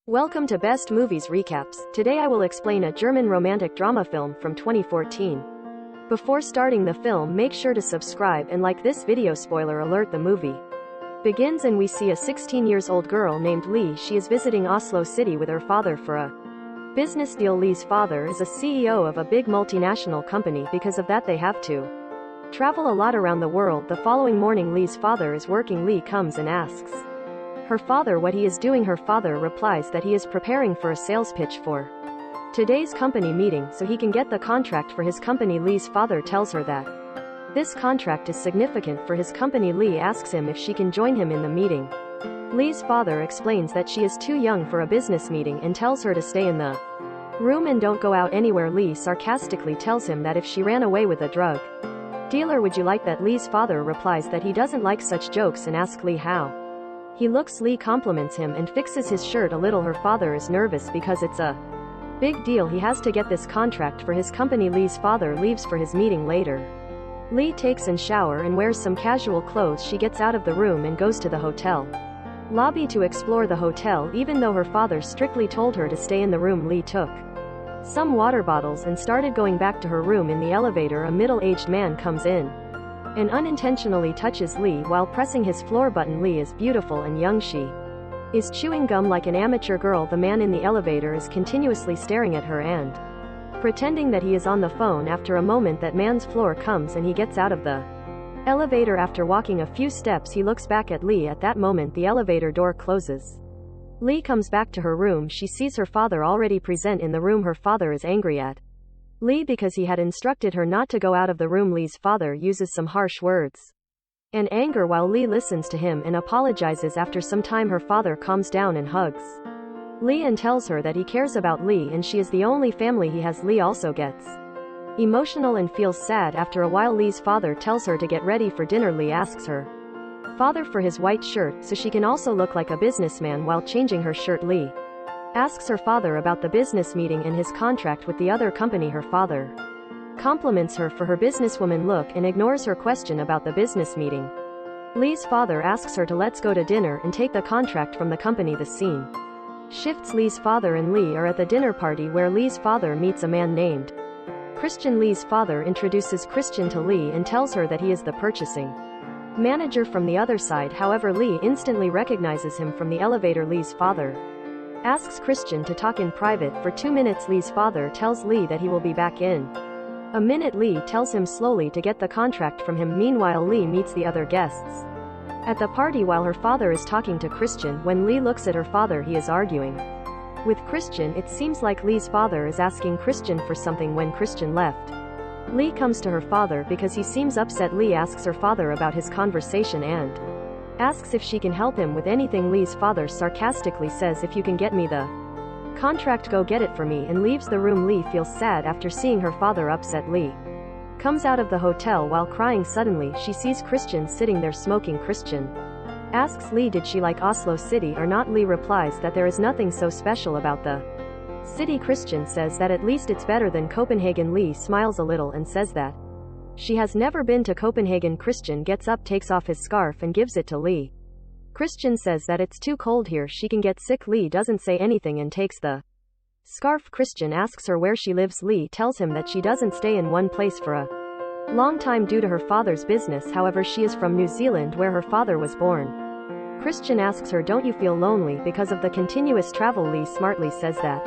Welcome to Best Movies Recaps. Today I will explain a German romantic drama film from 2014. Before starting the film, make sure to subscribe and like this video. Spoiler alert: the movie begins and we see a 16-year-old girl named Lee. She is visiting Oslo City with her father for a business deal. Lee's father is a CEO of a big multinational company. Because of that, they have to travel a lot around the world. The following morning, Lee's father is working. Lee comes and asks her father what he is doing. Her father replies that he is preparing for a sales pitch for today's company meeting so he can get the contract for his company. Lee's father tells her that this contract is significant for his company. Lee asks him if she can join him in the meeting. Lee's father explains that she is too young for a business meeting and tells her to stay in the room and don't go out anywhere. Lee sarcastically tells him that if she ran away with a drug dealer, would you like that? Lee's father replies that he doesn't like such jokes and asks Lee how he looks. Lee compliments him and fixes his shirt a little. Her father is nervous because it's a big deal. He has to get this contract for his company. Lee's father leaves for his meeting later. Lee takes a shower and wears some casual clothes. She gets out of the room and goes to the hotel lobby to explore the hotel. Even though her father strictly told her to stay in the room, Lee took some water bottles and started going back to her room. In the elevator, a middle-aged man comes in and unintentionally touches Lee while pressing his floor button. Lee is beautiful and young. She is chewing gum like an amateur girl. The man in the elevator is continuously staring at her and pretending that he is on the phone. After a moment, that man's floor comes and he gets out of the elevator. After walking a few steps, he looks back at Lee. At that moment, the elevator door closes. Lee comes back to her room. She sees her father already present in the room. Her father is angry at Lee because he had instructed her not to go out of the room. Lee's father uses some harsh words and anger while Lee listens to him and apologizes. After some time, her father calms down and hugs Lee and tells her that he cares about Lee and she is the only family he has. Lee also gets emotional and feels sad. After a while, Lee's father tells her to get ready for dinner. Lee asks her father for his white shirt so she can also look like a businessman. While changing her shirt, Lee asks her father about the business meeting and his contract with the other company. Her father compliments her for her businesswoman look and ignores her question about the business meeting. Lee's father asks her to let's go to dinner and take the contract from the company. The scene shifts. Lee's father and Lee are at the dinner party where Lee's father meets a man named Christian. Lee's father introduces Christian to Lee and tells her that he is the purchasing manager from the other side. However, Lee instantly recognizes him from the elevator. Lee's father asks Christian to talk in private for 2 minutes. Lee's father tells Lee that he will be back in a minute. Lee tells him slowly to get the contract from him. Meanwhile, Lee meets the other guests at the party while her father is talking to Christian. When Lee looks at her father, he is arguing with Christian. It seems like Lee's father is asking Christian for something. When Christian left, Lee comes to her father because he seems upset. Lee asks her father about his conversation and asks if she can help him with anything. Lee's father sarcastically says, if you can get me the contract, go get it for me, and leaves the room. Lee feels sad after seeing her father upset. Lee comes out of the hotel while crying. Suddenly, she sees Christian sitting there smoking. Christian asks Lee did she like Oslo City or not. Lee replies that there is nothing so special about the city. Christian says that at least it's better than Copenhagen. Lee smiles a little and says that she has never been to Copenhagen. Christian gets up, takes off his scarf and gives it to Lee. Christian says that it's too cold here, she can get sick. Lee doesn't say anything and takes the scarf. Christian asks her where she lives. Lee tells him that she doesn't stay in one place for a long time due to her father's business. However, she is from New Zealand where her father was born. Christian asks her, don't you feel lonely because of the continuous travel? Lee smartly says that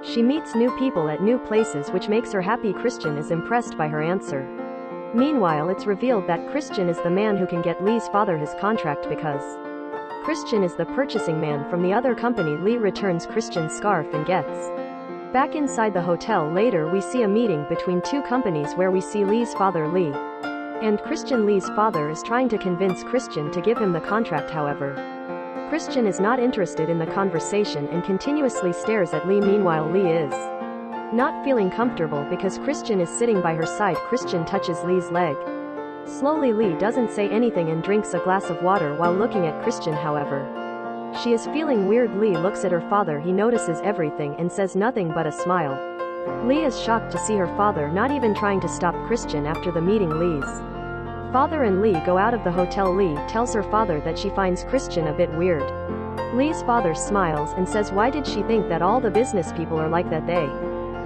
she meets new people at new places, which makes her happy. Christian is impressed by her answer. Meanwhile, it's revealed that Christian is the man who can get Lee's father his contract because Christian is the purchasing man from the other company. Lee returns Christian's scarf and gets back inside the hotel. Later, we see a meeting between two companies where we see Lee's father, Lee, and Christian. Lee's father is trying to convince Christian to give him the contract. However, Christian is not interested in the conversation and continuously stares at Lee. Meanwhile, Lee is not feeling comfortable because Christian is sitting by her side. Christian touches Lee's leg. Slowly, Lee doesn't say anything and drinks a glass of water while looking at Christian. However, she is feeling weird. Lee looks at her father. He notices everything and says nothing but a smile. Lee is shocked to see her father not even trying to stop Christian. After the meeting, Lee's father and Lee go out of the hotel. Lee tells her father that she finds Christian a bit weird. Lee's father smiles and says why did she think that all the business people are like that, they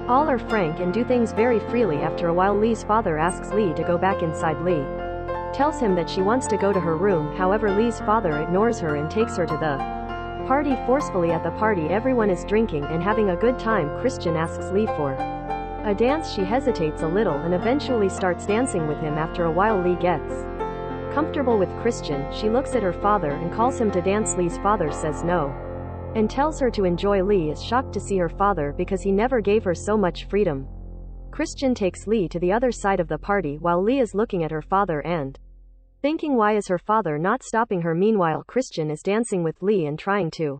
all are frank and do things very freely. After a while Lee's father asks Lee to go back inside. Lee tells him that she wants to go to her room, however Lee's father ignores her and takes her to the party forcefully. At the party everyone is drinking and having a good time. Christian asks Lee for a dance. She hesitates a little and eventually starts dancing with him. After a while Lee gets comfortable with Christian. She looks at her father and calls him to dance. Lee's father says no and tells her to enjoy. Lee is shocked to see her father because he never gave her so much freedom. Christian takes Lee to the other side of the party while Lee is looking at her father and thinking why is her father not stopping her. Meanwhile Christian is dancing with Lee and trying to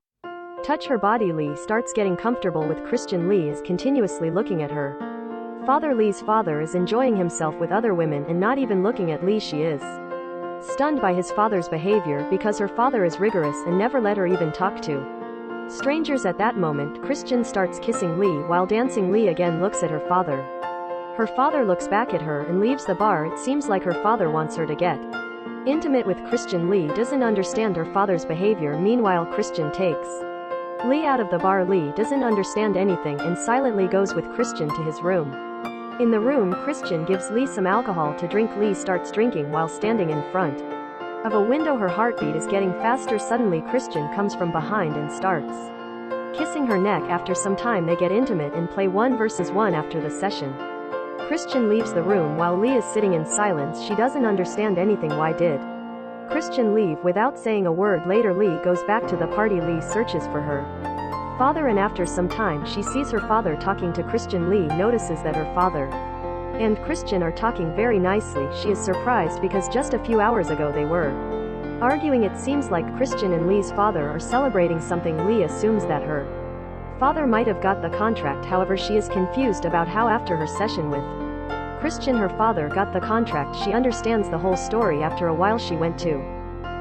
touch her body. Lee starts getting comfortable with Christian. Lee is continuously looking at her father. Lee's father is enjoying himself with other women and not even looking at Lee. She is stunned by his father's behavior because her father is rigorous and never let her even talk to strangers. At that moment Christian starts kissing Lee while dancing. Lee again looks at her father. Her father looks back at her and leaves the bar. It seems like her father wants her to get intimate with Christian. Lee doesn't understand her father's behavior. Meanwhile Christian takes Lee out of the bar. Lee doesn't understand anything and silently goes with Christian to his room. In the room Christian gives Lee some alcohol to drink. Lee starts drinking while standing in front of a window. Her heartbeat is getting faster. Suddenly Christian comes from behind and starts kissing her neck. After some time they get intimate and play 1 versus 1. After the session Christian leaves the room while Lee is sitting in silence. She doesn't understand anything. Why did Christian leave without saying a word? Later Lee goes back to the party. Lee searches for her father and after some time she sees her father talking to Christian. Lee notices that her father and Christian are talking very nicely. She is surprised because just a few hours ago they were arguing. It seems like Christian and Lee's father are celebrating something. Lee assumes that her father might have got the contract, however she is confused about how after her session with Christian her father got the contract. She understands the whole story. After a while she went to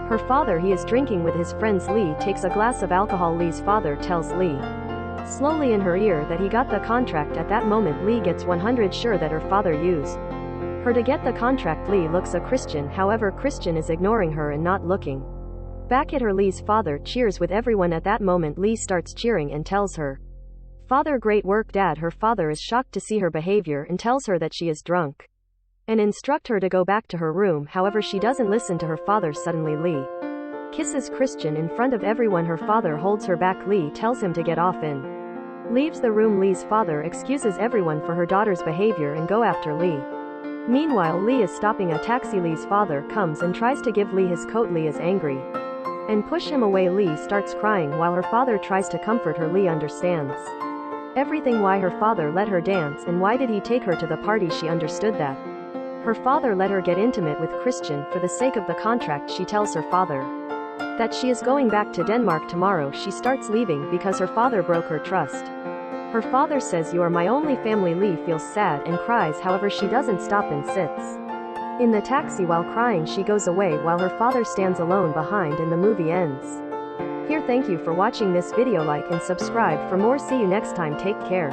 her father. He is drinking with his friends. Lee takes a glass of alcohol. Lee's father tells Lee slowly in her ear that he got the contract. At that moment Lee gets 100 sure that her father used her to get the contract. Lee looks at Christian, however Christian is ignoring her and not looking back at her. Lee's father cheers with everyone. At that moment Lee starts cheering and tells her father great work dad. Her father is shocked to see her behavior and tells her that she is drunk and instruct her to go back to her room, however she doesn't listen to her father. Suddenly Lee kisses Christian in front of everyone. Her father holds her back. Lee tells him to get off and leaves the room. Lee's father excuses everyone for her daughter's behavior and go after Lee. Meanwhile Lee is stopping a taxi. Lee's father comes and tries to give Lee his coat. Lee is angry and push him away. Lee starts crying while her father tries to comfort her. Lee understands everything, why her father let her dance and why did he take her to the party. She understood that her father let her get intimate with Christian for the sake of the contract. She tells her father that she is going back to Denmark tomorrow. She starts leaving because her father broke her trust. Her father says you are my only family. Lee feels sad and cries, however she doesn't stop and sits in the taxi while crying. She goes away while her father stands alone behind and the movie ends here. Thank you for watching this video. Like and subscribe for more. See you next time. Take care.